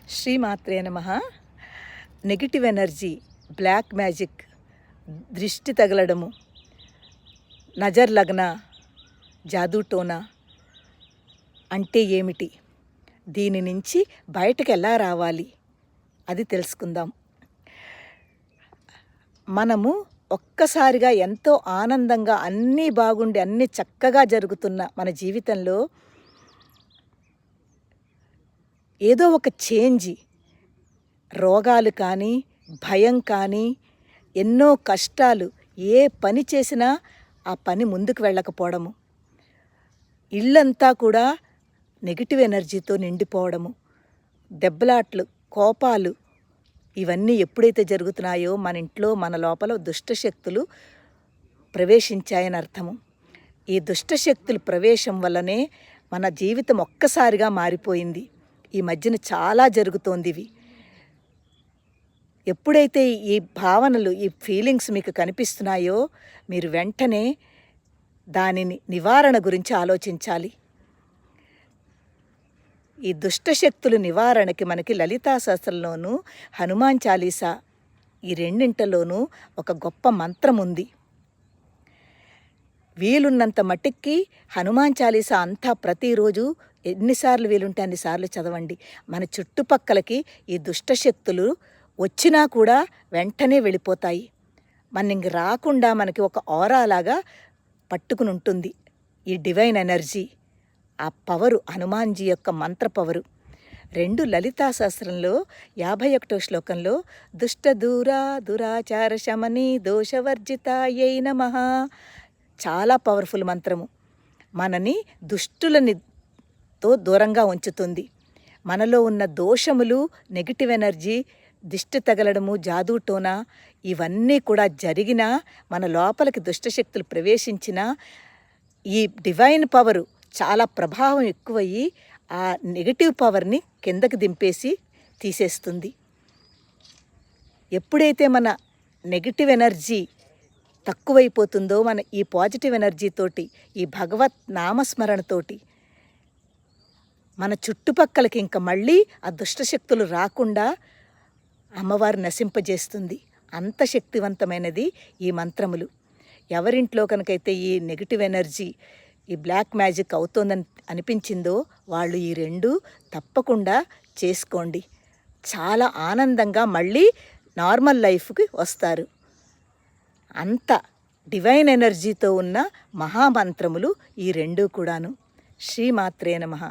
శ్రీమాత్రే నమః. Negative energy, black magic, దృష్టి తగలడము, నజర్ లగ్న, జాదూ టోనా అంటే ఏమిటి? దీని నుంచి బయటకు ఎలా రావాలి అది తెలుసుకుందాం. మనము ఒక్కసారిగా ఎంతో ఆనందంగా అన్నీ బాగుండి అన్నీ చక్కగా జరుగుతున్న మన జీవితంలో ఏదో ఒక చేంజ్, రోగాలు కానీ, భయం కానీ, ఎన్నో కష్టాలు, ఏ పని చేసినా ఆ పని ముందుకు వెళ్ళకపోవడము, ఇల్లంతా కూడా నెగిటివ్ ఎనర్జీతో నిండిపోవడము, దెబ్బలాట్లు, కోపాలు, ఇవన్నీ ఎప్పుడైతే జరుగుతున్నాయో మన ఇంట్లో మన లోపల దుష్టశక్తులు ప్రవేశించాయని అర్థము. ఈ దుష్టశక్తుల ప్రవేశం వల్లనే మన జీవితం ఒక్కసారిగా మారిపోయింది. ఈ మధ్యన చాలా జరుగుతోంది ఇవి. ఎప్పుడైతే ఈ భావనలు, ఈ ఫీలింగ్స్ మీకు కనిపిస్తున్నాయో మీరు వెంటనే దానిని నివారణ గురించి ఆలోచించాలి. ఈ దుష్టశక్తుల నివారణకి మనకి లలితా సహస్రంలోనూ, హనుమాన్ చాలీసా ఈ రెండింటిలోనూ ఒక గొప్ప మంత్రం ఉంది. వీలున్నంత మట్టుక్కి హనుమాన్ చాలీసా అంతా ప్రతిరోజు ఎన్నిసార్లు వీలుంటే అన్నిసార్లు చదవండి. మన చుట్టుపక్కలకి ఈ దుష్టశక్తులు వచ్చినా కూడా వెంటనే వెళ్ళిపోతాయి. మన ఇంక రాకుండా మనకి ఒక ఆరాలాగా పట్టుకుని ఉంటుంది ఈ డివైన్ ఎనర్జీ. ఆ పవరు హనుమాన్జీ యొక్క మంత్ర పవరు. 2 లలితా సహస్రంలో 51వ శ్లోకంలో దుష్ట దూరా దురాచార శమని దోషవర్జితాయై నమః, చాలా పవర్ఫుల్ మంత్రము. మనని దుష్టులతో దూరంగా ఉంచుతుంది. మనలో ఉన్న దోషములు, నెగిటివ్ ఎనర్జీ, దిష్టి తగలడము, జాదూ టోనా ఇవన్నీ కూడా జరిగినా, మన లోపలికి దుష్టశక్తులు ప్రవేశించినా ఈ డివైన్ పవరు చాలా ప్రభావం ఎక్కువయ్యి ఆ నెగిటివ్ పవర్ని కిందకి దింపేసి తీసేస్తుంది. ఎప్పుడైతే మన నెగిటివ్ ఎనర్జీ తక్కువైపోతుందో, మన ఈ పాజిటివ్ ఎనర్జీతోటి, ఈ భగవత్ నామస్మరణతోటి మన చుట్టుపక్కలకి ఇంక మళ్ళీ ఆ దుష్టశక్తులు రాకుండా అమ్మవారు నశింపజేస్తుంది. అంత శక్తివంతమైనది ఈ మంత్రములు. ఎవరింట్లో కనుకైతే ఈ నెగిటివ్ ఎనర్జీ, ఈ బ్లాక్ మ్యాజిక్ అవుతోందని అనిపించిందో వాళ్ళు ఈ 2 తప్పకుండా చేసుకోండి. చాలా ఆనందంగా మళ్ళీ నార్మల్ లైఫ్కి వస్తారు. అంత డివైన్ ఎనర్జీతో ఉన్న మహామంత్రములు ఈ 2 కూడాను. శ్రీమాత్రే నమః.